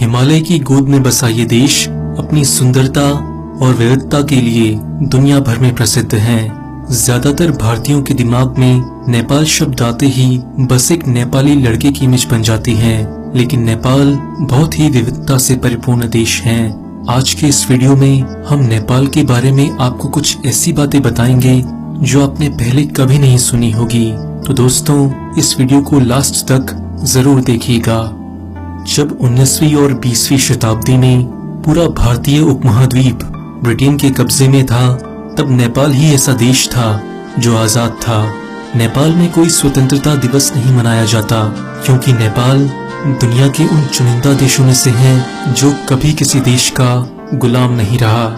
हिमालय की गोद में बसा ये देश अपनी सुंदरता और विविधता के लिए दुनिया भर में प्रसिद्ध है। ज्यादातर भारतीयों के दिमाग में नेपाल शब्द आते ही बस एक नेपाली लड़के की इमेज बन जाती है, लेकिन नेपाल बहुत ही विविधता से परिपूर्ण देश है। आज के इस वीडियो में हम नेपाल के बारे में आपको कुछ ऐसी बातें बताएंगे जो आपने पहले कभी नहीं सुनी होगी। तो दोस्तों, इस वीडियो को लास्ट तक जरूर देखिएगा। जब 19वीं और 20वीं शताब्दी में पूरा भारतीय उपमहाद्वीप ब्रिटेन के कब्जे में था, तब नेपाल ही ऐसा देश था जो आजाद था। नेपाल में कोई स्वतंत्रता दिवस नहीं मनाया जाता, क्योंकि नेपाल दुनिया के उन चुनिंदा देशों में से है जो कभी किसी देश का गुलाम नहीं रहा।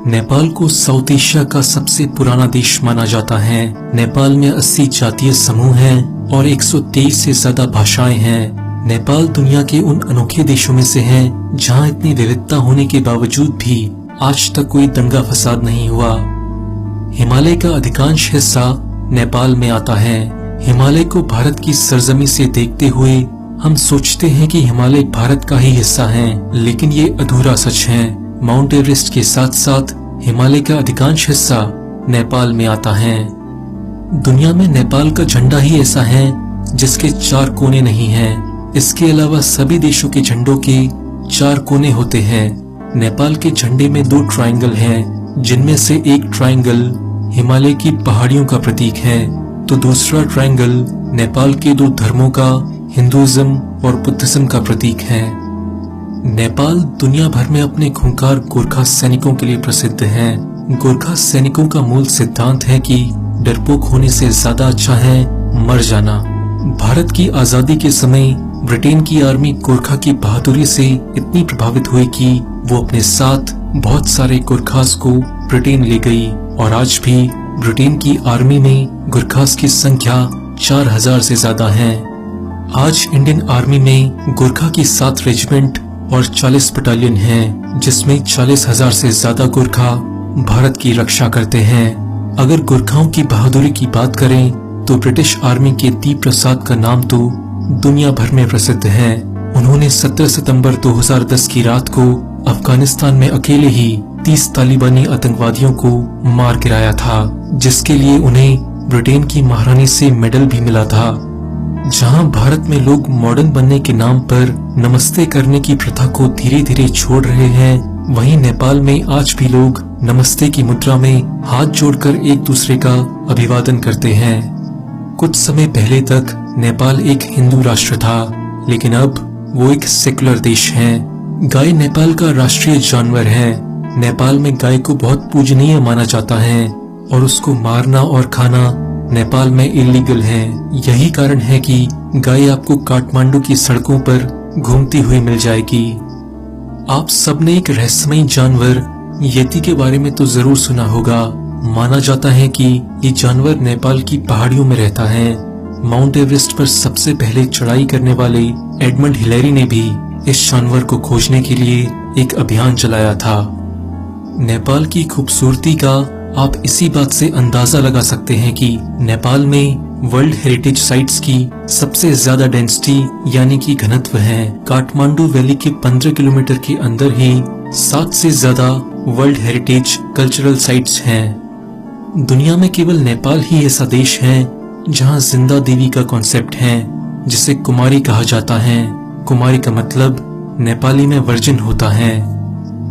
नेपाल को साउथ एशिया का सबसे पुराना देश माना जाता है। नेपाल में 80 जातीय समूह हैं और 123 से ज्यादा भाषाएं हैं। नेपाल दुनिया के उन अनोखे देशों में से है जहां इतनी विविधता होने के बावजूद भी आज तक कोई दंगा फसाद नहीं हुआ। हिमालय का अधिकांश हिस्सा नेपाल में आता है। हिमालय को भारत की सरजमी से देखते हुए हम सोचते हैं कि हिमालय भारत का ही हिस्सा है, लेकिन ये अधूरा सच है। माउंट एवरेस्ट के साथ साथ हिमालय का अधिकांश हिस्सा नेपाल में आता है। दुनिया में नेपाल का झंडा ही ऐसा है जिसके 4 कोने नहीं हैं। इसके अलावा सभी देशों के झंडों के 4 कोने होते हैं। नेपाल के झंडे में 2 ट्रायंगल हैं, जिनमें से एक ट्रायंगल हिमालय की पहाड़ियों का प्रतीक है, तो दूसरा ट्रायंगल नेपाल के 2 धर्मों का, हिंदुइज्म और बुद्धिज्म का प्रतीक है। नेपाल दुनिया भर में अपने खूंखार गोरखा सैनिकों के लिए प्रसिद्ध है। गोरखा सैनिकों का मूल सिद्धांत है कि डरपोक होने से ज्यादा अच्छा है मर जाना। भारत की आजादी के समय ब्रिटेन की आर्मी गोरखा की बहादुरी से इतनी प्रभावित हुई कि वो अपने साथ बहुत सारे गोरखास को ब्रिटेन ले गई, और आज भी ब्रिटेन की आर्मी में गोरखास की संख्या 4000 से ज्यादा है। आज इंडियन आर्मी में गोरखा की 7 रेजिमेंट और 40 बटालियन हैं, जिसमें 40,000 से ज्यादा गोरखा भारत की रक्षा करते हैं। अगर गोरखाओं की बहादुरी की बात करें तो ब्रिटिश आर्मी के दीप प्रसाद का नाम तो दुनिया भर में प्रसिद्ध है। उन्होंने 17 सितंबर 2010 की रात को अफगानिस्तान में अकेले ही 30 तालिबानी आतंकवादियों को मार गिराया था, जिसके लिए उन्हें ब्रिटेन की महारानी से मेडल भी मिला था। जहां भारत में लोग मॉडर्न बनने के नाम पर नमस्ते करने की प्रथा को धीरे धीरे छोड़ रहे हैं, वहीं नेपाल में आज भी लोग नमस्ते की मुद्रा में हाथ जोड़कर एक दूसरे का अभिवादन करते हैं। कुछ समय पहले तक नेपाल एक हिंदू राष्ट्र था, लेकिन अब वो एक सेकुलर देश है। गाय नेपाल का राष्ट्रीय जानवर है। नेपाल में गाय को बहुत पूजनीय माना जाता है और उसको मारना और खाना नेपाल में इलीगल है। यही कारण है कि गाय आपको काठमांडू की सड़कों पर घूमती हुई मिल जाएगी। आप सबने एक रहस्यमयी जानवर यति के बारे में तो जरूर सुना होगा। माना जाता है कि ये जानवर नेपाल की पहाड़ियों में रहता है। माउंट एवरेस्ट पर सबसे पहले चढ़ाई करने वाले एडमंड हिलेरी ने भी इस जानवर को खोजने के लिए एक अभियान चलाया था। नेपाल की खूबसूरती का आप इसी बात से अंदाजा लगा सकते हैं कि नेपाल में वर्ल्ड हेरिटेज साइट्स की सबसे ज्यादा डेंसिटी यानी कि घनत्व है। काठमांडू वैली के 15 किलोमीटर के अंदर ही 7 से ज्यादा वर्ल्ड हेरिटेज कल्चरल साइट्स हैं। दुनिया में केवल नेपाल ही ऐसा देश है जहां जिंदा देवी का कॉन्सेप्ट है, जिसे कुमारी कहा जाता है। कुमारी का मतलब नेपाली में वर्जिन होता है।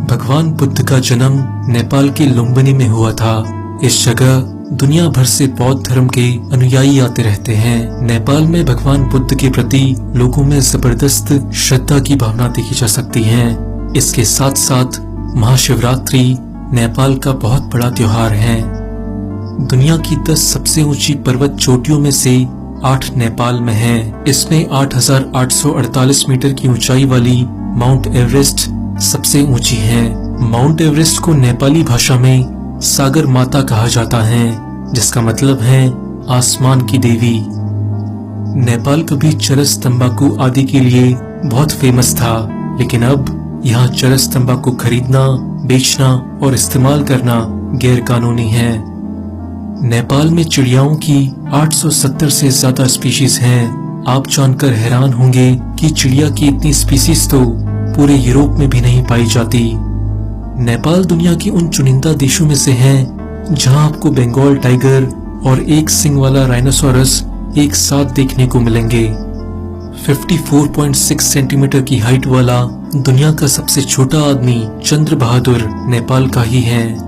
भगवान बुद्ध का जन्म नेपाल के लुम्बिनी में हुआ था। इस जगह दुनिया भर से बौद्ध धर्म के अनुयायी आते रहते हैं। नेपाल में भगवान बुद्ध के प्रति लोगों में जबरदस्त श्रद्धा की भावना देखी जा सकती है। इसके साथ साथ महाशिवरात्रि नेपाल का बहुत बड़ा त्योहार है। दुनिया की 10 सबसे ऊंची पर्वत चोटियों में से 8 नेपाल में है। इसमें 8,848 मीटर की ऊंचाई वाली माउंट एवरेस्ट सबसे ऊंची है। माउंट एवरेस्ट को नेपाली भाषा में सागर माता कहा जाता है, जिसका मतलब है आसमान की देवी। नेपाल कभी चरस तंबाकू आदि के लिए बहुत फेमस था, लेकिन अब यहाँ चरस तंबाकू खरीदना, बेचना और इस्तेमाल करना गैर कानूनी है। नेपाल में चिड़ियाओं की 870 से ज्यादा स्पीशीज हैं। आप जानकर हैरान होंगे कि चिड़िया की इतनी स्पीशीज तो पूरे यूरोप में भी नहीं पाई जाती। नेपाल दुनिया के उन चुनिंदा देशों में से है जहां आपको बंगाल टाइगर और एक सिंग वाला राइनोसोरस एक साथ देखने को मिलेंगे। 54.6 सेंटीमीटर की हाइट वाला दुनिया का सबसे छोटा आदमी चंद्र बहादुर नेपाल का ही है।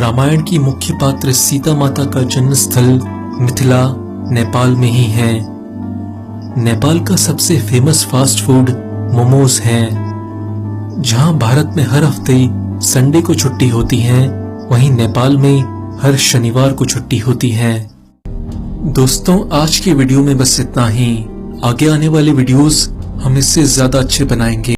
रामायण की मुख्य पात्र सीता माता का जन्म स्थल मिथिला नेपाल में ही है। नेपाल का सबसे फेमस फास्ट फूड मोमोज है। जहां भारत में हर हफ्ते संडे को छुट्टी होती है, वहीं नेपाल में हर शनिवार को छुट्टी होती है। दोस्तों, आज के वीडियो में बस इतना ही। आगे आने वाले वीडियोस हम इससे ज्यादा अच्छे बनाएंगे।